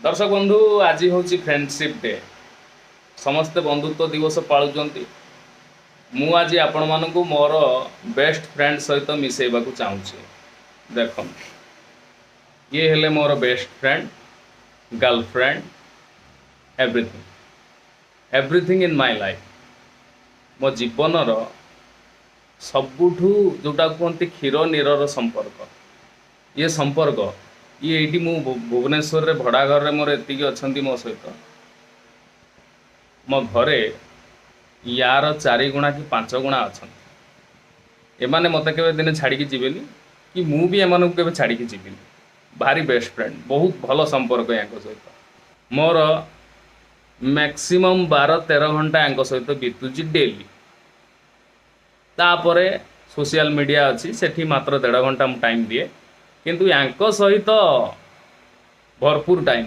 दर्शक बंधु आज हूँ फ्रेंडशिप डे समस्ते बंधुत्व दिवस पालुंट मु आज आपण मानक मोर बेस्ट फ्रेंड सहित मिसेबा चाहूँगी। देख ये हेले मोर best friend girlfriend everything in my life मो जीवनर सबुठू जोटा कहते क्षीर नीरर संपर्क ये संपर्क ये मु भुवनेश्वर रे भड़ा घर रे मोर एतिकी अछंती मो सहित मो घरे यार 4 गुणा कि 5 गुणा अछंती एमाने मते केबे दिने छाड़ी की जीवेनी कि मु भी एमानक केबे छाड़ी की जीवेनी। भारी बेस्ट फ्रेंड बहुत भलो संपर्क यांको सहित मोर मैक्सिमम 12-13 घंटा यांको सहित बीतुची डेली। तापरे सोशल मीडिया अच्छी सेठी मात्र 1.5 घंटा टाइम दिए किंतु यांको सहित भरपूर टाइम